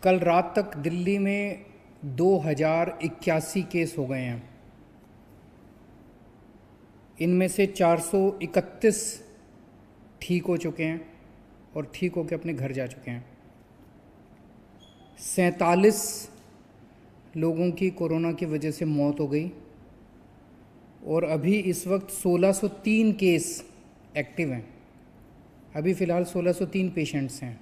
कल रात तक दिल्ली में 2081 केस हो गए हैं। इनमें से 431 ठीक हो चुके हैं और ठीक होकर अपने घर जा चुके हैं। 47 लोगों की कोरोना की वजह से मौत हो गई और अभी इस वक्त 1603 केस एक्टिव हैं। अभी फ़िलहाल 1603 पेशेंट्स हैं।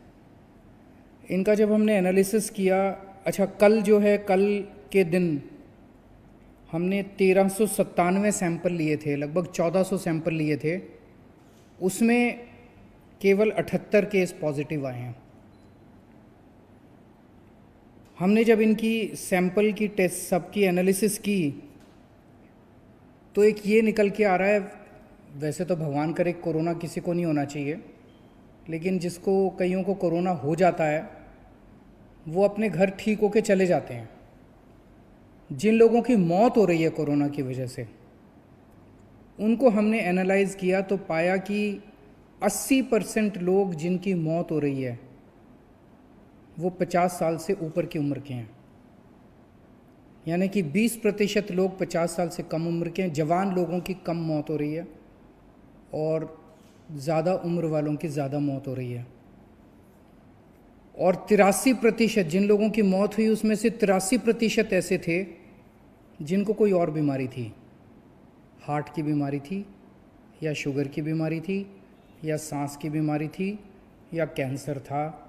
इनका जब हमने एनालिसिस किया, अच्छा कल जो है, कल के दिन हमने 1397 सैंपल लिए थे, लगभग 1400 सैंपल लिए थे। उसमें केवल 78 केस पॉजिटिव आए हैं। हमने जब इनकी सैंपल की टेस्ट सबकी एनालिसिस की तो एक ये निकल के आ रहा है, वैसे तो भगवान करे कोरोना किसी को नहीं होना चाहिए, लेकिन जिसको कईयों को कोरोना हो जाता है वो अपने घर ठीक होके चले जाते हैं। जिन लोगों की मौत हो रही है कोरोना की वजह से, उनको हमने एनालाइज किया तो पाया कि 80% लोग जिनकी मौत हो रही है वो 50 साल से ऊपर की उम्र के हैं। यानी कि 20% लोग 50 साल से कम उम्र के हैं। जवान लोगों की कम मौत हो रही है और ज़्यादा उम्र वालों की ज़्यादा मौत हो रही है। और 83% जिन लोगों की मौत हुई उसमें से 83% ऐसे थे जिनको कोई और बीमारी थी, हार्ट की बीमारी थी या शुगर की बीमारी थी या सांस की बीमारी थी या कैंसर था,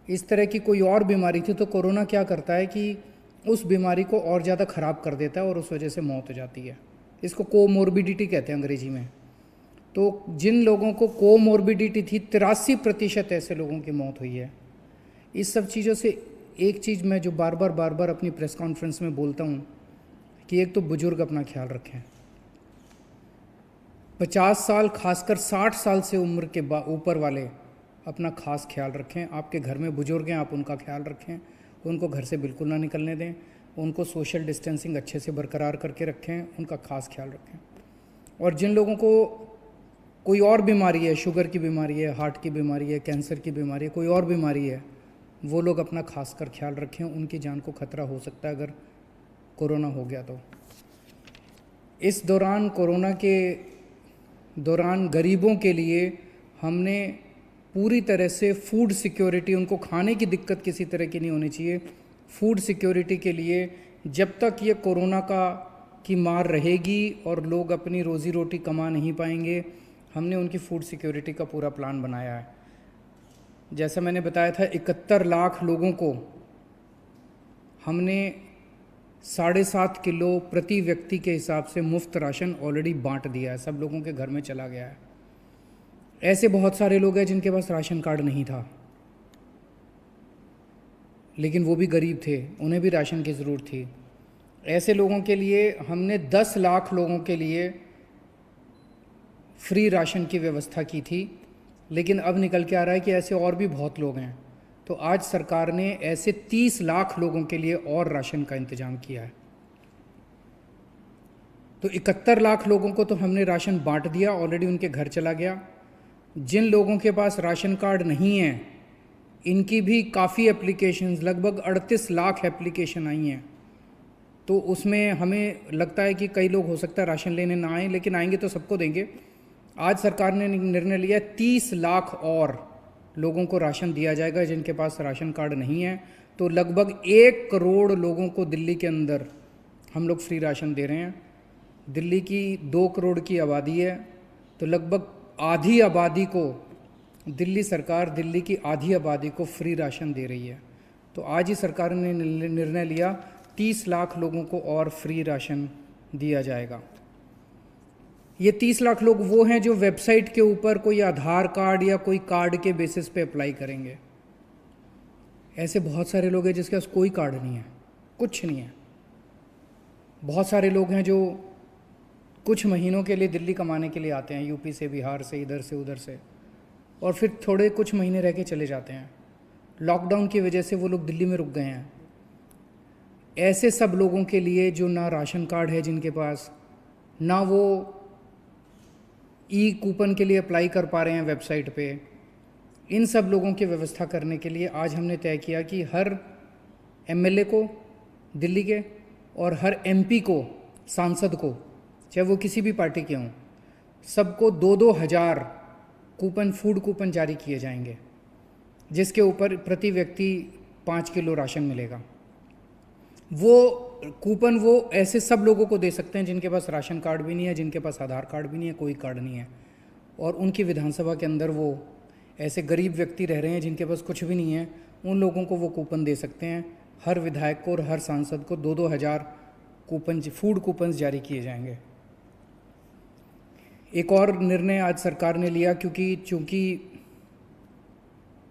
इस तरह की कोई और बीमारी थी। तो कोरोना क्या करता है कि उस बीमारी को और ज़्यादा ख़राब कर देता है और उस वजह से मौत हो जाती है। इसको कोमोर्बिडिटी कहते हैं अंग्रेजी में। तो जिन लोगों को कोमोर्बिडिटी थी, 83% ऐसे लोगों की मौत हुई है। इस सब चीज़ों से एक चीज़ मैं जो बार बार अपनी प्रेस कॉन्फ्रेंस में बोलता हूँ कि एक तो बुजुर्ग अपना ख्याल रखें। 50 साल, खासकर 60 साल से उम्र के ऊपर वाले अपना खास ख्याल रखें। आपके घर में बुजुर्ग हैं, आप उनका ख्याल रखें, उनको घर से बिल्कुल ना निकलने दें, उनको सोशल डिस्टेंसिंग अच्छे से बरकरार करके रखें, उनका खास ख्याल रखें। और जिन लोगों को कोई और बीमारी है, शुगर की बीमारी है, हार्ट की बीमारी है, कैंसर की बीमारी है, कोई और बीमारी है, वो लोग अपना खासकर ख्याल रखें। उनकी जान को खतरा हो सकता है अगर कोरोना हो गया तो। इस दौरान, कोरोना के दौरान गरीबों के लिए हमने पूरी तरह से फूड सिक्योरिटी, उनको खाने की दिक्कत किसी तरह की नहीं होनी चाहिए, फूड सिक्योरिटी के लिए जब तक ये कोरोना की मार रहेगी और लोग अपनी रोज़ी रोटी कमा नहीं पाएंगे, हमने उनकी फूड सिक्योरिटी का पूरा प्लान बनाया है। जैसा मैंने बताया था, 71 लाख लोगों को हमने 7.5 किलो प्रति व्यक्ति के हिसाब से मुफ्त राशन ऑलरेडी बांट दिया है, सब लोगों के घर में चला गया है। ऐसे बहुत सारे लोग हैं जिनके पास राशन कार्ड नहीं था, लेकिन वो भी गरीब थे, उन्हें भी राशन की ज़रूरत थी। ऐसे लोगों के लिए हमने 10 लाख लोगों के लिए फ्री राशन की व्यवस्था की थी, लेकिन अब निकल के आ रहा है कि ऐसे और भी बहुत लोग हैं। तो आज सरकार ने ऐसे 30 लाख लोगों के लिए और राशन का इंतज़ाम किया है। तो 71 लाख लोगों को तो हमने राशन बांट दिया, ऑलरेडी उनके घर चला गया। जिन लोगों के पास राशन कार्ड नहीं है, इनकी भी काफ़ी एप्लीकेशंस, लगभग 38 लाख एप्लीकेशन आई हैं। तो उसमें हमें लगता है कि कई लोग हो सकता है राशन लेने ना आए, लेकिन आएंगे तो सबको देंगे। आज सरकार ने निर्णय लिया 30 लाख और लोगों को राशन दिया जाएगा जिनके पास राशन कार्ड नहीं है। तो लगभग 1 करोड़ लोगों को दिल्ली के अंदर हम लोग फ्री राशन दे रहे हैं। दिल्ली की 2 करोड़ की आबादी है, तो लगभग आधी आबादी को दिल्ली सरकार, दिल्ली की आधी आबादी को फ्री राशन दे रही है। तो आज ही सरकार ने निर्णय लिया 30 लाख लोगों को और फ्री राशन दिया जाएगा। ये 30 लाख लोग वो हैं जो वेबसाइट के ऊपर कोई आधार कार्ड या कोई कार्ड के बेसिस पे अप्लाई करेंगे। ऐसे बहुत सारे लोग हैं जिसके पास कोई कार्ड नहीं है, कुछ नहीं है। बहुत सारे लोग हैं जो कुछ महीनों के लिए दिल्ली कमाने के लिए आते हैं, यूपी से, बिहार से, इधर से उधर से, और फिर थोड़े कुछ महीने रह के चले जाते हैं। लॉकडाउन की वजह से वो लोग दिल्ली में रुक गए हैं। ऐसे सब लोगों के लिए जो ना राशन कार्ड है जिनके पास, ना वो ई कूपन के लिए अप्लाई कर पा रहे हैं वेबसाइट पे, इन सब लोगों की व्यवस्था करने के लिए आज हमने तय किया कि हर एमएलए को दिल्ली के और हर एमपी को, सांसद को, चाहे वो किसी भी पार्टी के हों, सबको 2-2 हज़ार कूपन, फूड कूपन जारी किए जाएंगे, जिसके ऊपर प्रति व्यक्ति 5 किलो राशन मिलेगा। वो कूपन वो ऐसे सब लोगों को दे सकते हैं जिनके पास राशन कार्ड भी नहीं है, जिनके पास आधार कार्ड भी नहीं है, कोई कार्ड नहीं है, और उनकी विधानसभा के अंदर वो ऐसे गरीब व्यक्ति रह रहे हैं जिनके पास कुछ भी नहीं है, उन लोगों को वो कूपन दे सकते हैं। हर विधायक को और हर सांसद को 2-2 हज़ार कूपन, फूड कूपन्स जारी किए जाएंगे। एक और निर्णय आज सरकार ने लिया, चूँकि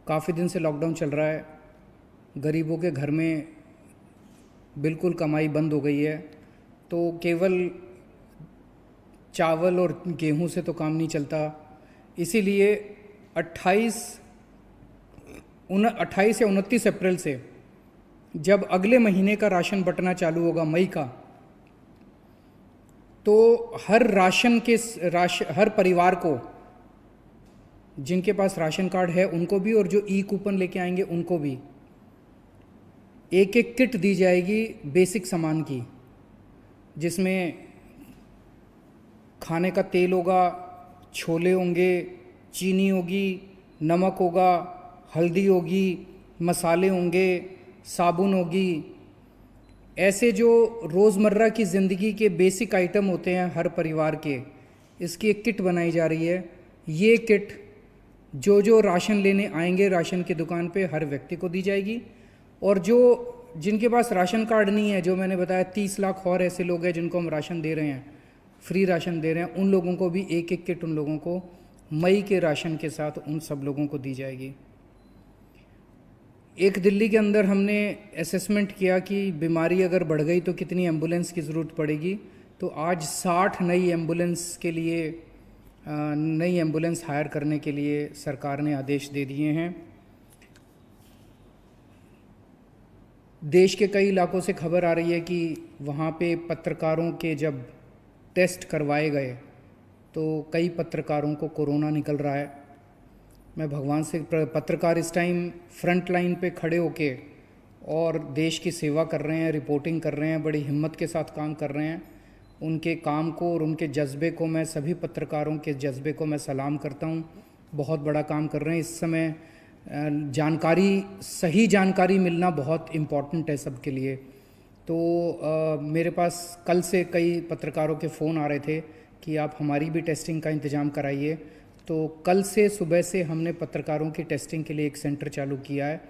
काफ़ी दिन से लॉकडाउन चल रहा है, गरीबों के घर में बिल्कुल कमाई बंद हो गई है, तो केवल चावल और गेहूं से तो काम नहीं चलता। इसीलिए 28 या 29 अप्रैल से जब अगले महीने का राशन बंटना चालू होगा, मई का, तो हर परिवार को, जिनके पास राशन कार्ड है उनको भी और जो ई कूपन लेके आएंगे उनको भी एक एक किट दी जाएगी बेसिक सामान की, जिसमें खाने का तेल होगा, छोले होंगे, चीनी होगी, नमक होगा, हल्दी होगी, मसाले होंगे, साबुन होगी। ऐसे जो रोज़मर्रा की ज़िंदगी के बेसिक आइटम होते हैं हर परिवार के, इसकी एक किट बनाई जा रही है। ये किट जो राशन लेने आएंगे राशन की दुकान पे हर व्यक्ति को दी जाएगी, और जिनके पास राशन कार्ड नहीं है, जो मैंने बताया 30 लाख और ऐसे लोग हैं जिनको हम राशन दे रहे हैं, फ्री राशन दे रहे हैं, उन लोगों को भी एक एक किट उन लोगों को मई के राशन के साथ उन सब लोगों को दी जाएगी। एक दिल्ली के अंदर हमने असेसमेंट किया कि बीमारी अगर बढ़ गई तो कितनी एम्बुलेंस की ज़रूरत पड़ेगी, तो आज 60 नई एम्बुलेंस हायर करने के लिए सरकार ने आदेश दे दिए हैं। देश के कई इलाकों से खबर आ रही है कि वहाँ पे पत्रकारों के जब टेस्ट करवाए गए तो कई पत्रकारों को कोरोना निकल रहा है। मैं भगवान से, पत्रकार इस टाइम फ्रंट लाइन पे खड़े होके और देश की सेवा कर रहे हैं, रिपोर्टिंग कर रहे हैं, बड़ी हिम्मत के साथ काम कर रहे हैं। उनके काम को और उनके जज्बे को, मैं सभी पत्रकारों के जज्बे को मैं सलाम करता हूं। बहुत बड़ा काम कर रहे हैं। इस समय सही जानकारी मिलना बहुत इम्पॉर्टेंट है सबके लिए। तो मेरे पास कल से कई पत्रकारों के फ़ोन आ रहे थे कि आप हमारी भी टेस्टिंग का इंतज़ाम कराइए। तो कल से सुबह से हमने पत्रकारों की टेस्टिंग के लिए एक सेंटर चालू किया है।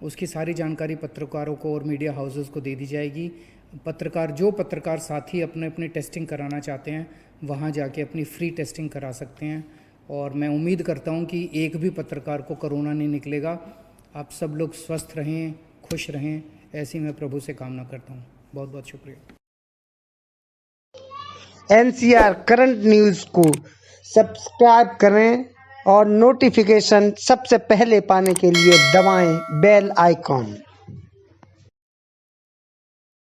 उसकी सारी जानकारी पत्रकारों को और मीडिया हाउसेस को दे दी जाएगी। जो पत्रकार साथी अपनी टेस्टिंग कराना चाहते हैं वहाँ जाके अपनी फ्री टेस्टिंग करा सकते हैं। और मैं उम्मीद करता हूँ कि एक भी पत्रकार को कोरोना नहीं निकलेगा। आप सब लोग स्वस्थ रहें, खुश रहें, ऐसी मैं प्रभु से कामना करता हूँ। बहुत बहुत शुक्रिया। NCR करंट न्यूज़ को सब्सक्राइब करें और नोटिफिकेशन सबसे पहले पाने के लिए दबाएं बेल आइकॉन।